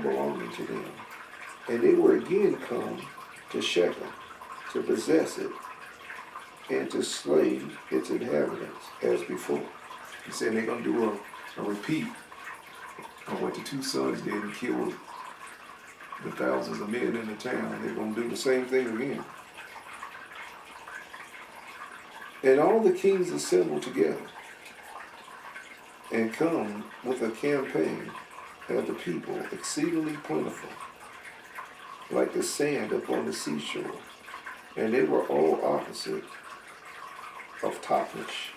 belonging to them. And they were again come to Shechem to possess it and to slay its inhabitants as before. He said they're going to do a repeat of what the two sons did and killed the thousands of men in the town. They're going to do the same thing again. And all the kings assembled together and come with a campaign of the people exceedingly plentiful, like the sand upon the seashore. And they were all opposite of Tapish.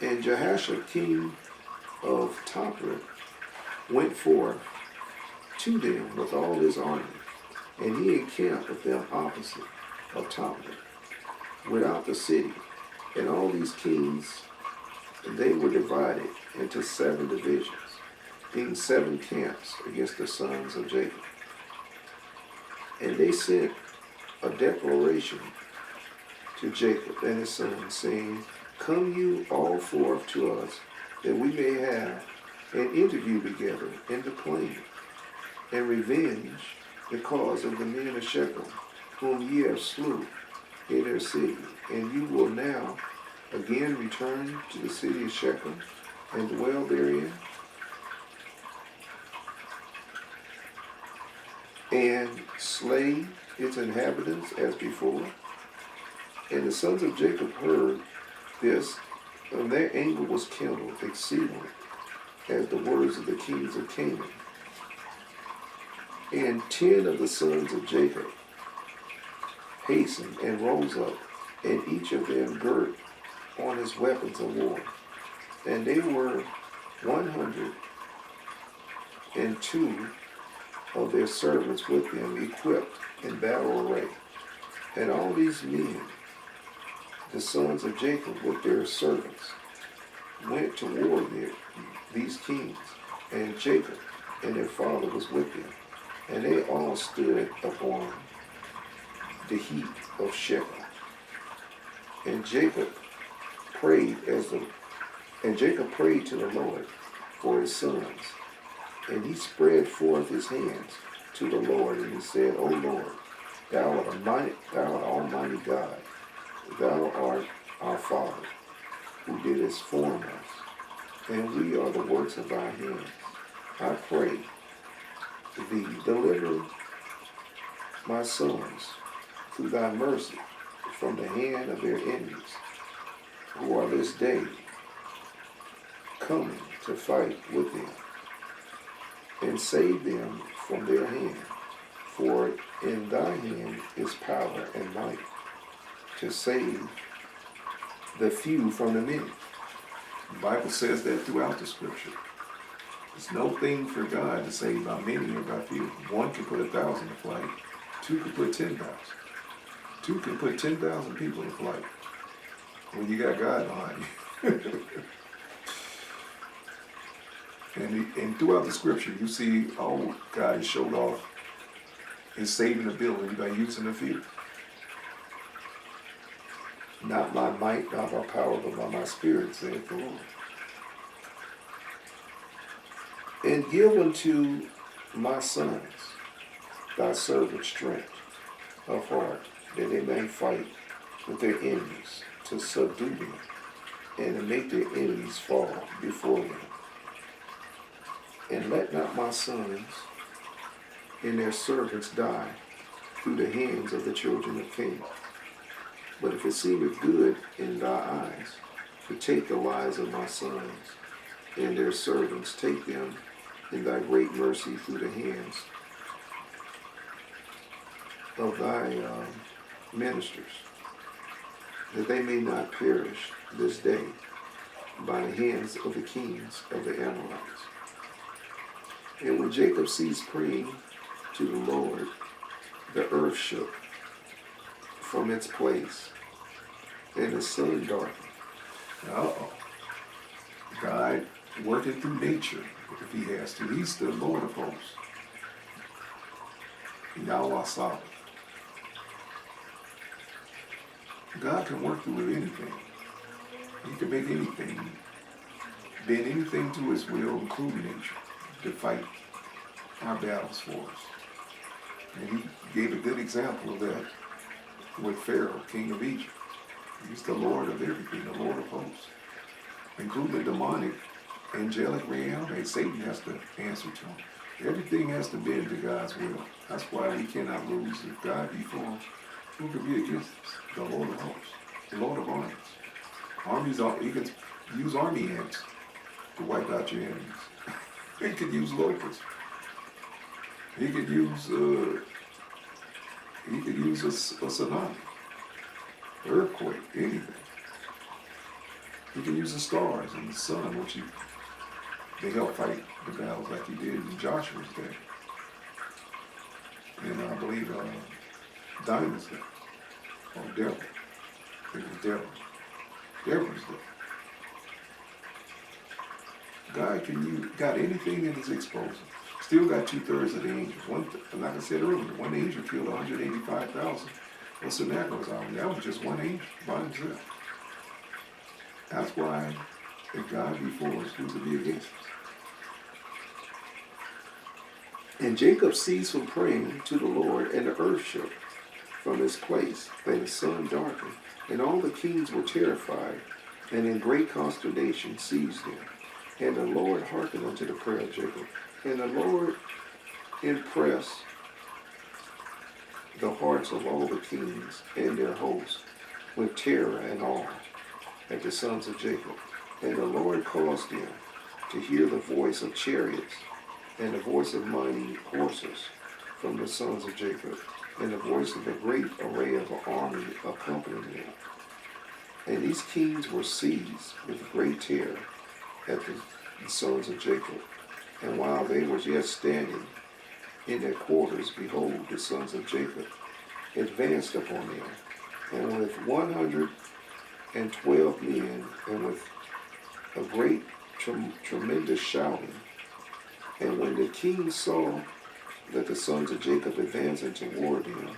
And Jasher, king of Taprit, went forth to them with all his army, and he encamped with them opposite of Taprit, without the city. And all these kings, they were divided into 7 divisions, being 7 camps against the sons of Jacob. And they sent a declaration to Jacob and his sons, saying, Come you all forth to us, that we may have an interview together in the plain, and revenge the cause of the men of Shechem, whom ye have slew in their city. And you will now again return to the city of Shechem, and dwell therein, and slay its inhabitants as before. And the sons of Jacob heard this, and their anger was kindled exceedingly, as the words of the kings of Canaan. And 10 of the sons of Jacob hastened and rose up, and each of them girt on his weapons of war. And they were 102 of their servants with them, equipped in battle array. And all these men, the sons of Jacob with their servants, went to war with these kings, and Jacob and their father was with them. And they all stood upon the heap of Shechem. And Jacob prayed to the Lord for his sons. And he spread forth his hands to the Lord, and he said, O Lord, thou art Almighty God, thou art our Father, who didst form us, and we are the works of thy hands. I pray thee, deliver my sons through thy mercy from the hand of their enemies, who are this day coming to fight with them, and save them from their hand. For in thy hand is power and might to save the few from the many. The Bible says that throughout the scripture. It's no thing for God to save by many or by few. 1 can put 1,000 to flight. 2 can put 10,000. 2 can put 10,000 people to flight when you got God behind you. And throughout the scripture, you see, God has showed off his saving ability by using the few. Not by might, not by power, but by my spirit, saith the Lord. And give unto my sons thy servant strength of heart, that they may fight with their enemies, to subdue them, and to make their enemies fall before them. And let not my sons and their servants die through the hands of the children of Canaan. But if it seemeth good in thy eyes to take the lives of my sons and their servants, take them in thy great mercy through the hands of thy ministers, that they may not perish this day by the hands of the kings of the Amorites. And when Jacob ceased praying to the Lord, the earth shook from its place, and the sun darkened. God working through nature, if he has to. He's the Lord of hosts. Yahweh Sabbath. God can work through anything. He can make anything bend anything to his will, including nature, to fight our battles for us. And he gave a good example of that with Pharaoh, king of Egypt. He's the Lord of everything, the Lord of hosts, including the demonic, angelic realm, and Satan has to answer to him. Everything has to bend to God's will. That's why we cannot lose. If God be for us, who could be against us? The Lord of hosts, the Lord of armies. He can use army ants to wipe out your enemies. He could use locusts. He could use a tsunami, earthquake, anything. He can use the stars and the sun, which they help fight the battles like he did in Joshua's day. And I believe Dinah's day. Or Deborah. It was Deborah. Deborah's day. God got anything at his disposal. Still got 2/3 of the angels. Like I said earlier, one angel killed 185,000. Well, Sennacherib's army, that was just one angel by himself. That's why, if God be for us, who could be against us? And Jacob ceased from praying to the Lord, and the earth shook from its place, and the sun darkened, and all the kings were terrified, and in great consternation seized them. And the Lord hearkened unto the prayer of Jacob, and the Lord impressed the hearts of all the kings and their hosts with terror and awe at the sons of Jacob. And the Lord caused them to hear the voice of chariots and the voice of mighty horses from the sons of Jacob, and the voice of a great array of an army accompanying them. And these kings were seized with great terror at the sons of Jacob. And while they were yet standing in their quarters, behold, the sons of Jacob advanced upon them, and with 112 men, and with a great tremendous shouting. And when the king saw that the sons of Jacob advancing toward them,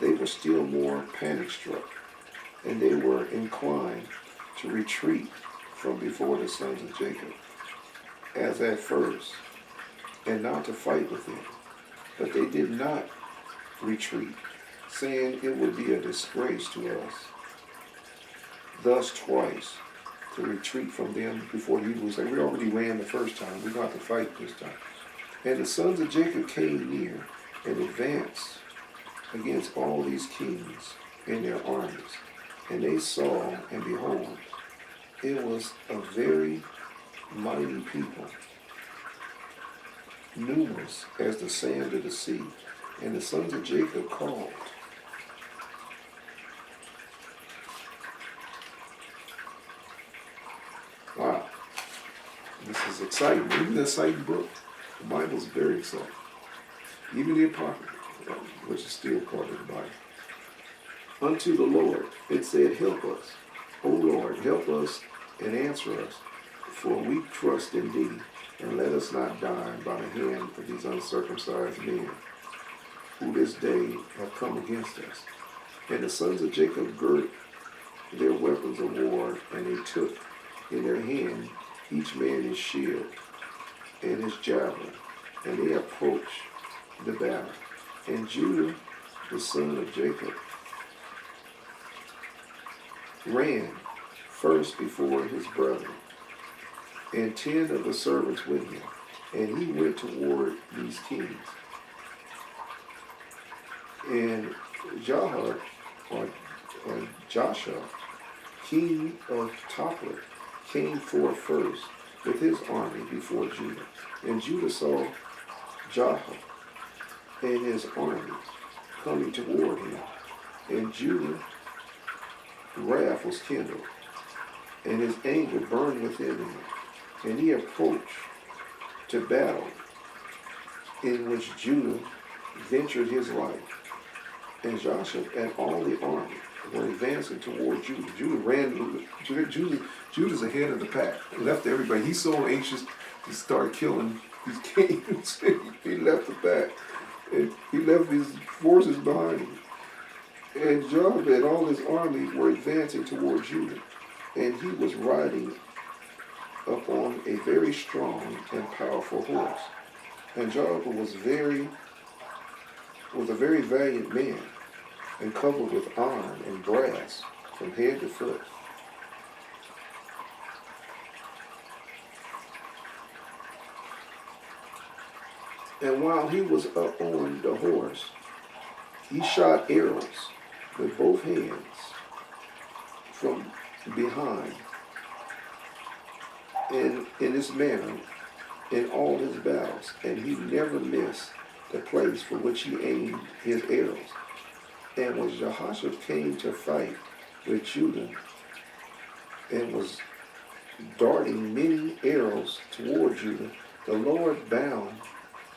they were still more panic-struck, and they were inclined to retreat from before the sons of Jacob, as at first, and not to fight with them. But they did not retreat, saying it would be a disgrace to us thus twice to retreat from them before the Hebrews. Like, we already ran the first time, we got to fight this time. And the sons of Jacob came near and advanced against all these kings and their armies. And they saw, and behold, it was a very mighty people, numerous as the sand of the sea. And the sons of Jacob called. Wow. This is exciting. Even the exciting book. The Bible is very exciting. Even the Apocrypha, which is still part of the Bible. Unto the Lord, it said, help us. O Lord, help us and answer us, for we trust in thee, and let us not die by the hand of these uncircumcised men, who this day have come against us. And the sons of Jacob girt their weapons of war, and they took in their hand each man his shield and his javelin, and they approached the battle. And Judah, the son of Jacob, ran first before his brethren, and 10 of the servants with him, and he went toward these kings. And Jahar, or Jasher, king of Tophet, came forth first with his army before Judah. And Judah saw Jahar and his army coming toward him. And Judah's wrath was kindled, and his anger burned within him. And he approached to battle, in which Judah ventured his life. And Joshua and all the army were advancing toward Judah. Judah's ahead of the pack. Left everybody. He's so anxious to start killing these kings. He left the pack. And he left his forces behind him. And Joab and all his army were advancing toward Judah. And he was riding upon a very strong and powerful horse. And Jehovah was a very valiant man, and covered with iron and brass from head to foot. And while he was up on the horse, he shot arrows with both hands from behind, in this manner in all his battles, and he never missed the place for which he aimed his arrows. And when Jehoshaphat came to fight with Judah and was darting many arrows toward Judah, the Lord bound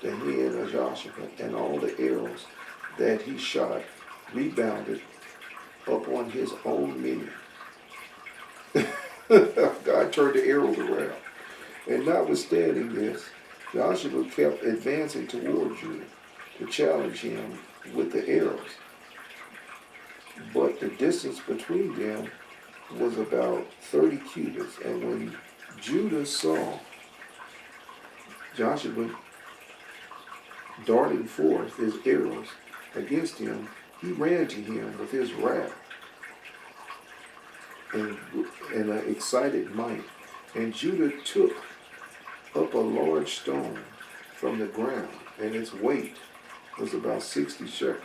the hand of Jehoshaphat, and all the arrows that he shot rebounded upon his own men. God turned the arrows around. And notwithstanding this, Joshua kept advancing toward Judah to challenge him with the arrows. But the distance between them was about 30 cubits. And when Judah saw Joshua darting forth his arrows against him, he ran to him with his wrath and an excited might. And Judah took up a large stone from the ground, and its weight was about 60 shekels.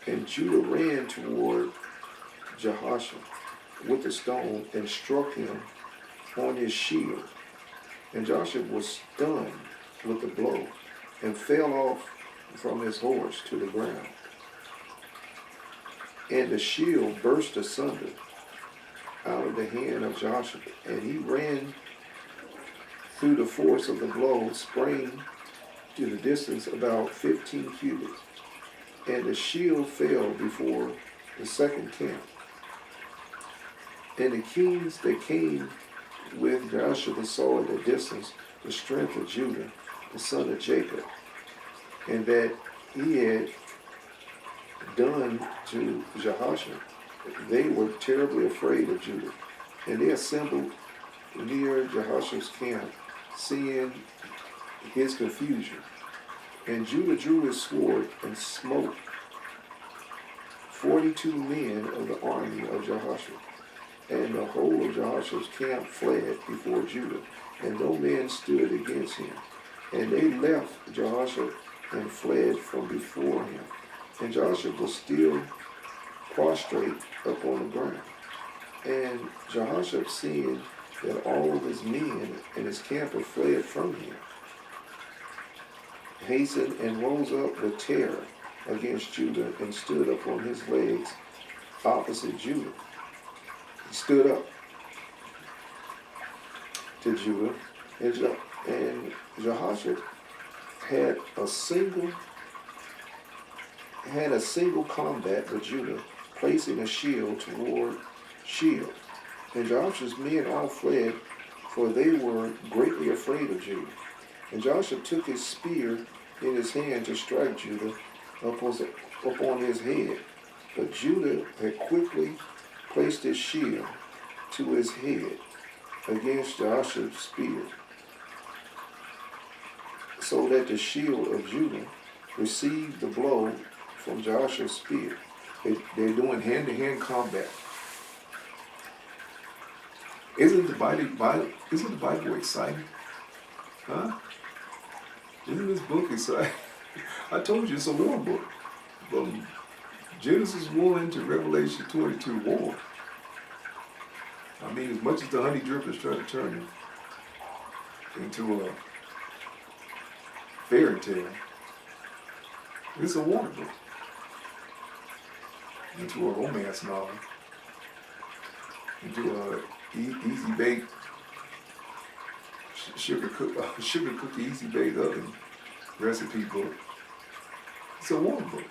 And Judah ran toward Jehoshaphat with the stone and struck him on his shield. And Joshua was stunned with the blow and fell off from his horse to the ground. And the shield burst asunder out of the hand of Joshua, and he ran through the force of the blow, sprang to the distance about 15 cubits. And the shield fell before the second camp. And the kings that came with Joshua saw at a distance the strength of Judah, the son of Jacob, and that he had done to Jehoshaphat. They were terribly afraid of Judah, and they assembled near Jehoshaphat's camp, seeing his confusion. And Judah drew his sword and smote 42 men of the army of Jehoshaphat. And the whole of Jehoshaphat's camp fled before Judah, and no man stood against him. And they left Jehoshaphat and fled from before him. And Jehoshaphat was still prostrate upon the ground. And Jehoshaphat, seeing that all of his men and his camp had fled from him, hastened and rose up with terror against Judah and stood up on his legs opposite Judah. He stood up to Judah, and Jehoshaphat had a single combat with Judah, placing a shield toward shield. And Joshua's men all fled, for they were greatly afraid of Judah. And Joshua took his spear in his hand to strike Judah upon his head. But Judah had quickly placed his shield to his head against Joshua's spear, so that the shield of Judah received the blow from Joshua's spear. They're doing hand-to-hand combat. Isn't the Bible exciting? Huh? Isn't this book exciting? I told you it's a war book. From Genesis 1 to Revelation 22, war. I mean, as much as the honey drippers try to turn it into a fairy tale, it's a war book. Into a romance novel. Into a easy baked sugar cookie easy baked oven recipe book. It's a war book.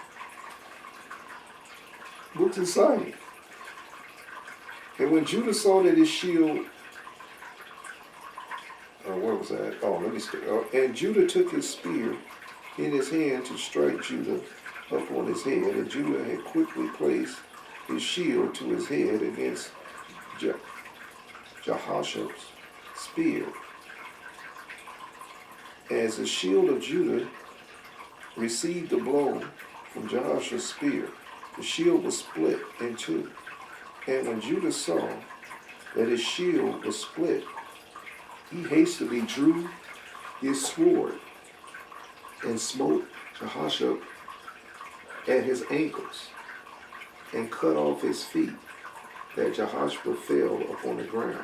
Book's exciting. And when Judah saw that his shield, where was that? Oh, let me start. And Judah took his spear in his hand to strike Judah up on his head, and Judah had quickly placed his shield to his head against Jehoshaphat's spear. As the shield of Judah received the blow from Jahasha's spear, the shield was split in two. And when Judah saw that his shield was split, he hastily drew his sword and smote Jahasha at his ankles and cut off his feet, that Jahasha fell upon the ground,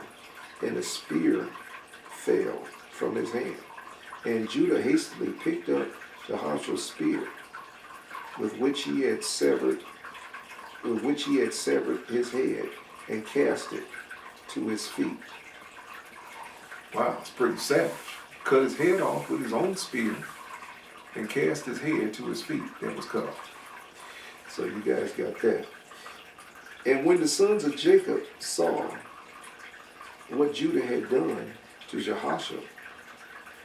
and the spear fell from his hand. And Judah hastily picked up Jahasha's spear, with which he had severed his head, and cast it to his feet. Wow, it's pretty savage. Cut his head off with his own spear and cast his head to his feet that was cut off. So you guys got that. And when the sons of Jacob saw what Judah had done to Jahasha,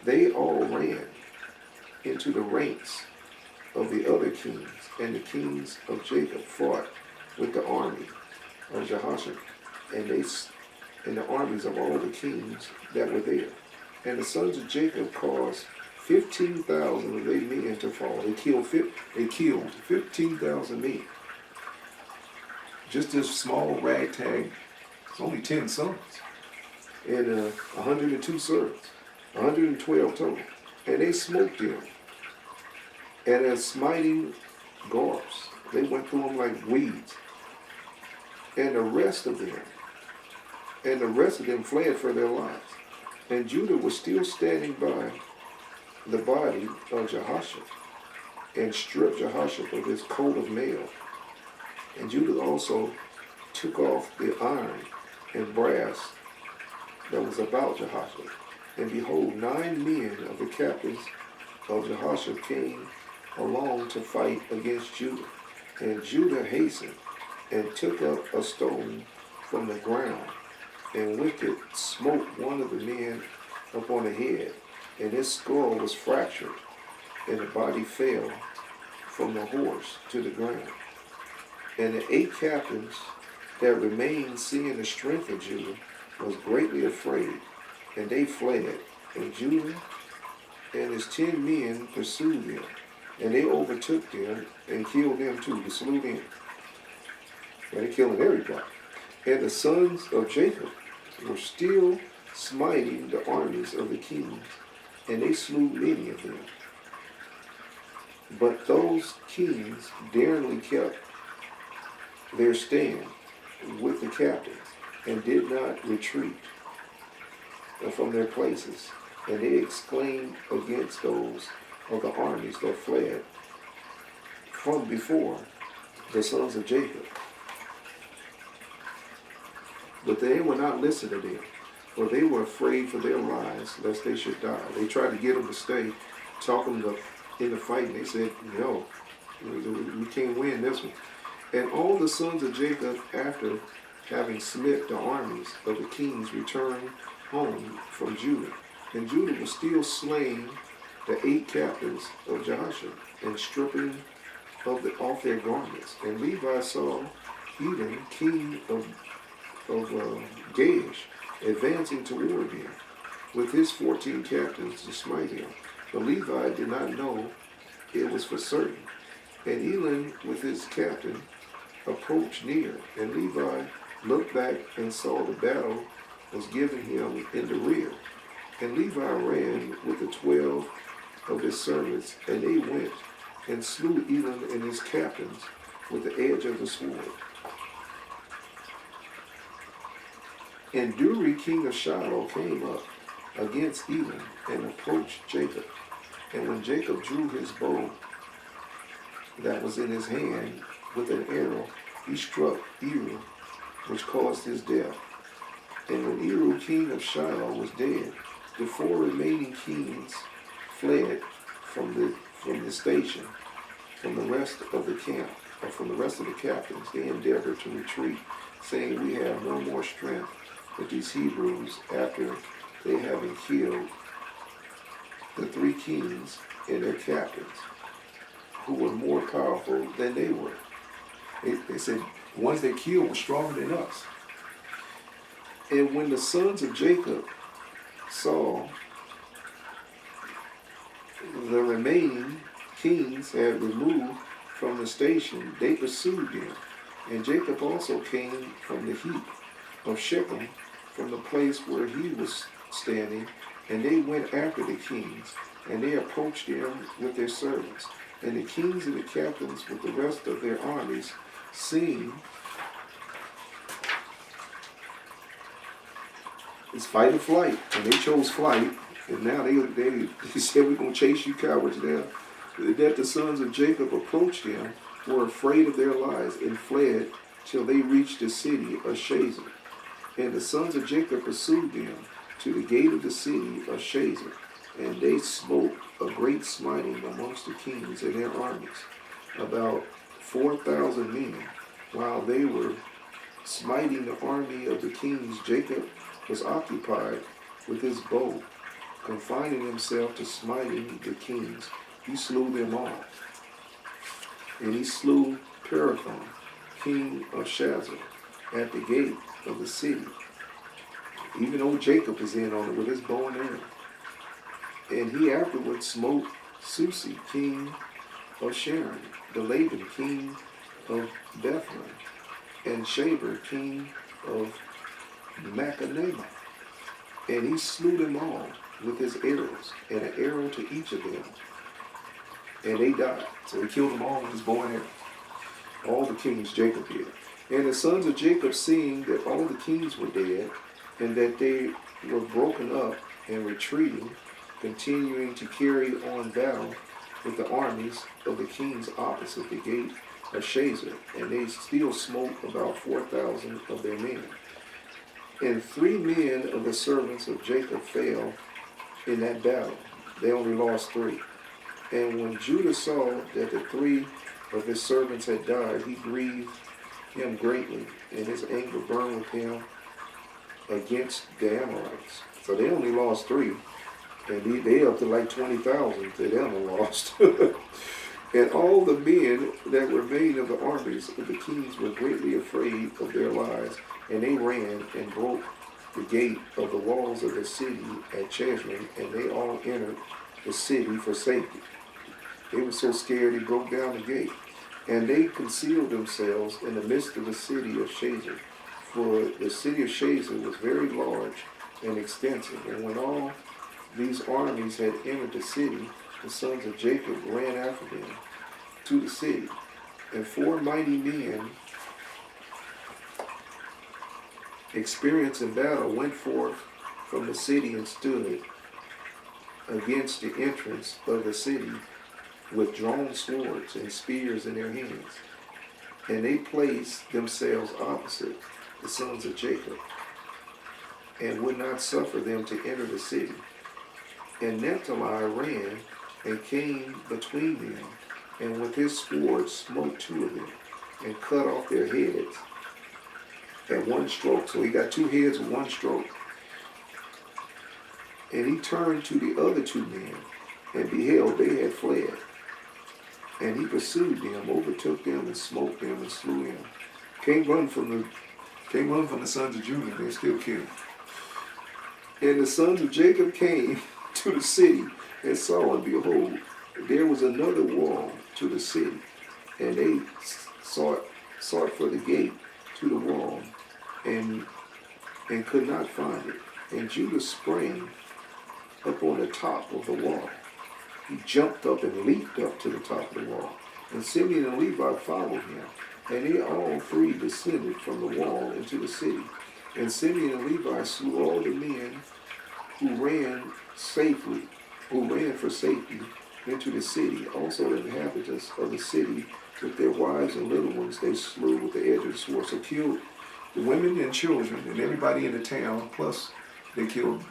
they all ran into the ranks of the other kings, and the kings of Jacob fought with the army of Jahasha, and the armies of all the kings that were there. And the sons of Jacob caused 15,000 of their men to fall. They killed 15,000 men. Just this small ragtag, it's only 10 sons. And 102 servants, 112 total. And they smote them. And as smiting garbs, they went through them like weeds. And the rest of them fled for their lives. And Judah was still standing by the body of Jahasha, and stripped Jahasha of his coat of mail. And Judah also took off the iron and brass that was about Jahasha. And behold, 9 men of the captains of Jahasha came along to fight against Judah. And Judah hastened and took up a stone from the ground, and with it smote one of the men upon the head, and his skull was fractured, and the body fell from the horse to the ground. And the 8 captains that remained, seeing the strength of Judah, was greatly afraid, and they fled. And Judah and his 10 men pursued them, and they overtook them and killed them too. They slew them. And they killing everybody. And the sons of Jacob were still smiting the armies of the kings, and they slew many of them. But those kings daringly kept their stand with the captains, and did not retreat from their places. And they exclaimed against those of the armies that fled from before the sons of Jacob. But they would not listen to them, for they were afraid for their lives, lest they should die. They tried to get them to stay, talk them in the fight, and they said, no, we can't win this one. And all the sons of Jacob, after having smit the armies of the kings, returned home from Judah. And Judah was still slaying the 8 captains of Jasher, and stripping off their garments. And Levi saw Edom, king of Gaish, advancing toward him with his 14 captains to smite him. But Levi did not know it was for certain. And Elon with his captain approached near, and Levi looked back and saw the battle was given him in the rear. And Levi ran with the 12 of his servants, and they went and slew Elon and his captains with the edge of the sword. And Duri, king of Shiloh, came up against Elon and approached Jacob. And when Jacob drew his bow that was in his hand with an arrow, he struck Eru, which caused his death. And when Eru, king of Shiloh, was dead, the 4 remaining kings fled from the station, from the rest of the camp, or from the rest of the captains. They endeavored to retreat, saying, we have no more strength with these Hebrews, after they having killed the 3 kings and their captains, who were more powerful than they were. They said, the ones they killed were stronger than us. And when the sons of Jacob saw the remaining kings had removed from the station, they pursued them. And Jacob also came from the heap of Shechem, from the place where he was standing, and they went after the kings, and they approached them with their servants. And the kings and the captains with the rest of their armies, seeing it's fight or flight, and they chose flight, and now they said, we're going to chase you cowards down. That the sons of Jacob approached them, were afraid of their lives, and fled till they reached the city of Shazer. And the sons of Jacob pursued them to the gate of the city of Shazer, and they smote a great smiting amongst the kings and their armies, about 4,000 men. While they were smiting the army of the kings, Jacob was occupied with his bow, confining himself to smiting the kings. He slew them all. And he slew Pirathon, king of Shazar, at the gate of the city. Even old Jacob is in on it with his bow and arrow. And he afterwards smote Susi, king of Sharon, the Laban, king of Bethlehem, and Shaber, king of Machanema. And he slew them all with his arrows, and an arrow to each of them. And they died. So he killed them all with his bow and arrow. All the kings Jacob did. And the sons of Jacob, seeing that all the kings were dead, and that they were broken up and retreating, continuing to carry on battle with the armies of the kings opposite the gate of Shazer, and they still smote about 4,000 of their men. And 3 men of the servants of Jacob fell in that battle. They only lost 3. And when Judah saw that the 3 of his servants had died, he grieved him greatly, and his anger burned with him against the Amorites. So they only lost 3, and they up to like 20,000 that them lost. And all the men that remained of the armies of the kings were greatly afraid of their lives, and they ran and broke the gate of the walls of the city at Chezron, and they all entered the city for safety. They were so scared they broke down the gate. And they concealed themselves in the midst of the city of Shazer, for the city of Shazer was very large and extensive. And when all these armies had entered the city, the sons of Jacob ran after them to the city. And 4 mighty men, experienced in battle, went forth from the city and stood against the entrance of the city with drawn swords and spears in their hands. And they placed themselves opposite the sons of Jacob, and would not suffer them to enter the city. And Naphtali ran and came between them, and with his sword smote 2 of them, and cut off their heads at one stroke. So he got 2 heads with 1 stroke. And he turned to the other 2 men, and beheld they had fled. And he pursued them, overtook them, and smote them, and slew them. Can't run from the sons of Judah, they still killed. And the sons of Jacob came to the city, and saw, and behold, there was another wall to the city. And they sought for the gate to the wall, and could not find it. And Judah sprang up on the top of the wall. He jumped up and leaped up to the top of the wall. And Simeon and Levi followed him. And they all 3 descended from the wall into the city. And Simeon and Levi slew all the men who ran for safety into the city. Also the inhabitants of the city with their wives and little ones they slew with the edge of the sword. So killed the women and children and everybody in the town, plus they killed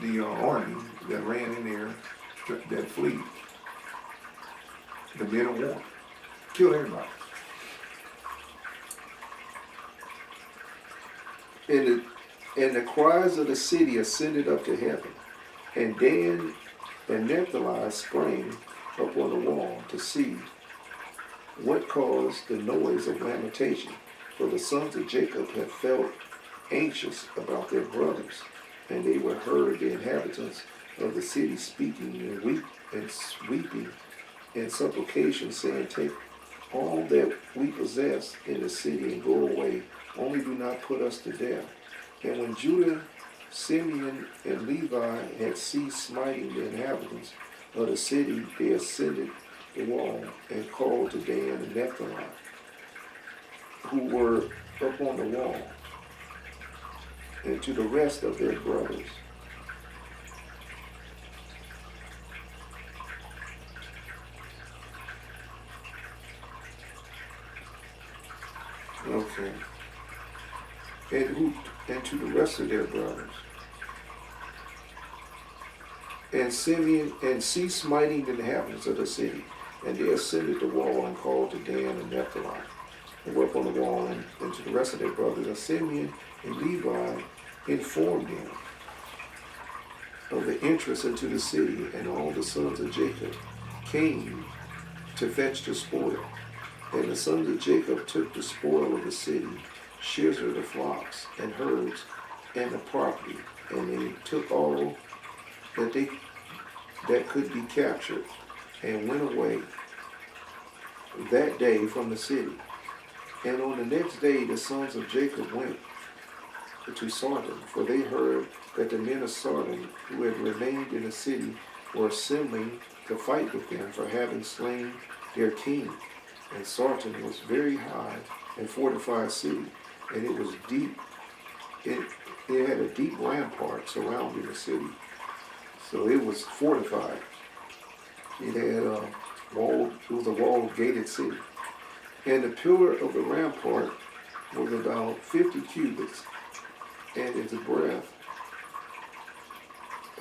the army that ran in there, that fleet, the men of war. Killed everybody. And the cries of the city ascended up to heaven. And Dan and Naphtali sprang up on the wall to see what caused the noise of lamentation. For the sons of Jacob had felt anxious about their brothers. And they were heard the inhabitants of the city speaking and weeping in supplication, saying, Take all that we possess in the city and go away, only do not put us to death. And when Judah, Simeon, and Levi had ceased smiting the inhabitants of the city, they ascended the wall and called to Dan and Naphtali, who were up on the wall, and to the rest of their brothers. Okay. And to the rest of their brothers. And Simeon and ceased smiting the inhabitants of the city, and they ascended the wall and called to Dan and Naphtali, and were up on the wall, and to the rest of their brothers. And Simeon and Levi informed them of the entrance into the city, and all the sons of Jacob came to fetch the spoil. And the sons of Jacob took the spoil of the city, sheared the flocks and herds and the property, and they took all that could be captured, and went away that day from the city. And on the next day the sons of Jacob went to Sodom, for they heard that the men of Sodom who had remained in the city were assembling to fight with them for having slain their king. And Sodom was very high and fortified city, and it was deep. It had a deep rampart surrounding the city, so it was fortified. It had a wall. It was a walled, gated city, and the pillar of the rampart was about 50 cubits, and its breadth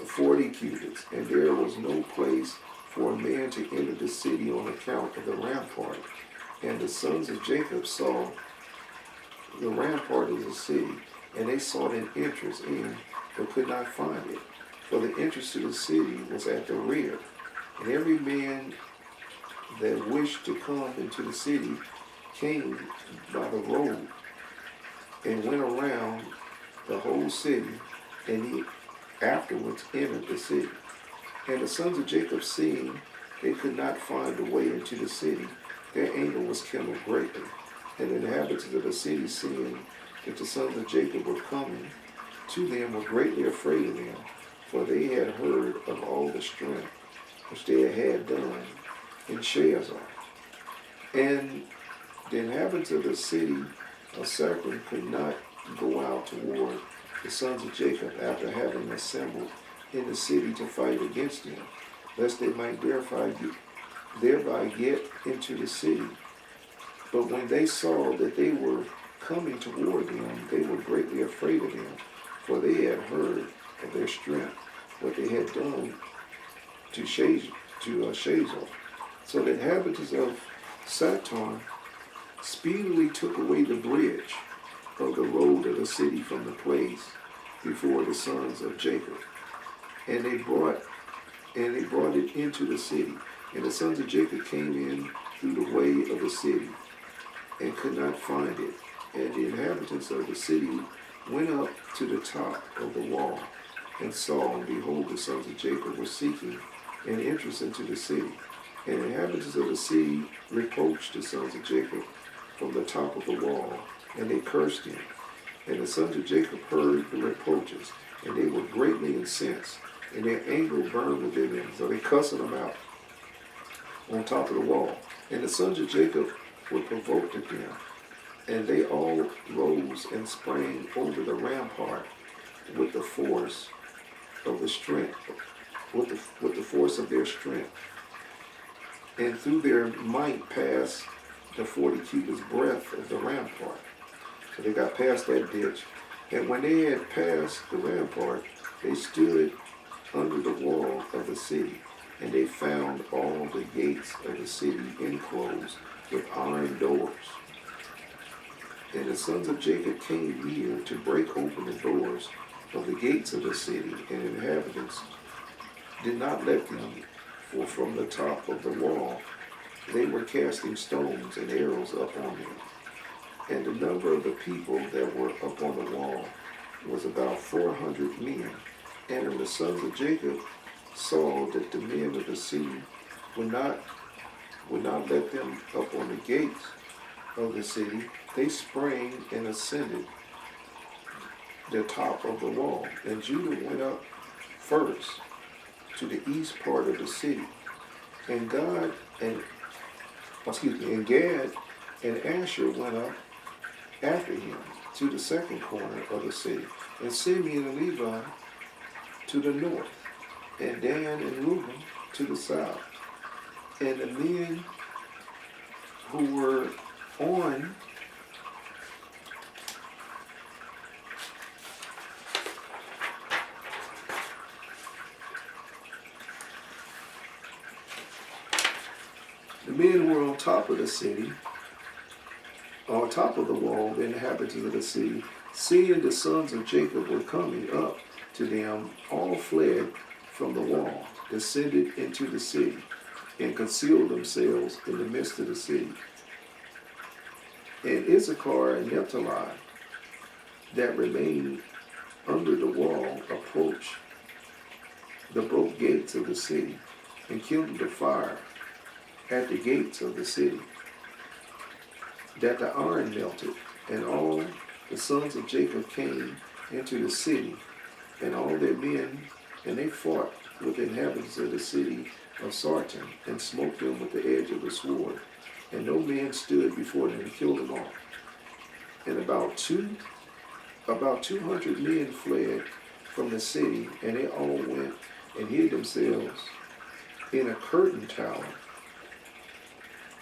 40 cubits. And there was no place for a man to enter the city on account of the rampart. And the sons of Jacob saw the rampart of the city, and they sought an entrance in, but could not find it. For the entrance to the city was at the rear. And every man that wished to come into the city came by the road, and went around the whole city, and he afterwards entered the city. And the sons of Jacob, seeing they could not find the way into the city, their anger was kindled greatly. And the inhabitants of the city, seeing that the sons of Jacob were coming to them, were greatly afraid of them, for they had heard of all the strength which they had done in Shazar. And the inhabitants of the city of Sacram could not go out toward the sons of Jacob after having assembled in the city to fight against them, lest they might thereby get into the city. But when they saw that they were coming toward them, they were greatly afraid of them, for they had heard of their strength, what they had done to Shazar. So the inhabitants of Saton speedily took away the bridge of the road of the city from the place before the sons of Jacob, and they brought it into the city. And the sons of Jacob came in through the way of the city, and could not find it. And the inhabitants of the city went up to the top of the wall, and saw, and behold, the sons of Jacob were seeking an entrance into the city. And the inhabitants of the city reproached the sons of Jacob from the top of the wall, and they cursed them. And the sons of Jacob heard the reproaches, and they were greatly incensed, and their anger burned within them. So they cussed them out on top of the wall. And the sons of Jacob were provoked at them, and they all rose and sprang over the rampart with the force of the strength, with the force of their strength, and through their might passed the 40 cubits breadth of the rampart. So they got past that ditch. And when they had passed the rampart, they stood under the wall of the city, and they found all the gates of the city enclosed with iron doors. And the sons of Jacob came near to break open the doors of the gates of the city, and the inhabitants did not let them, for from the top of the wall they were casting stones and arrows up on them. And the number of the people that were up on the wall was about 400 men. And when the sons of Jacob saw that the men of the city would not let them up on the gates of the city, they sprang and ascended the top of the wall. And Judah went up first to the east part of the city. And Gad and Asher went up after him to the second corner of the city, and Simeon and Levi to the north, and Dan and Reuben to the south. And the men who were on top of the city, on top of the wall, the inhabitants of the city, seeing the sons of Jacob were coming up to them, all fled from the wall, descended into the city, and concealed themselves in the midst of the city. And Issachar and Naphtali that remained under the wall approached the broke gates of the city, and kindled the fire at the gates of the city, that the iron melted. And all the sons of Jacob came into the city, and all their men, and they fought with the inhabitants of the city of Sarton, and smote them with the edge of the sword. And no man stood before them and killed them all. And about 200 men fled from the city, and they all went and hid themselves in a curtain tower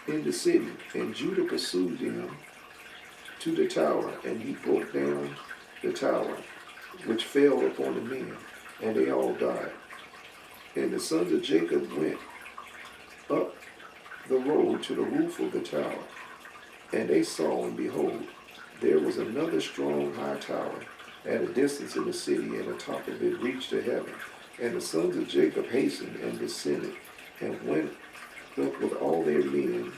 in the city. And Judah pursued them to the tower, and he broke down the tower, which fell upon the men, and they all died. And the sons of Jacob went up the road to the roof of the tower, and they saw, and behold, there was another strong high tower at a distance in the city, and the top of it reached to heaven. And the sons of Jacob hastened and descended, and went up with all their men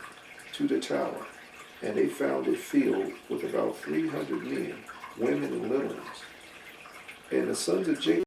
to the tower. And they found it filled with about 300 men, women and little ones. And the sons of Jacob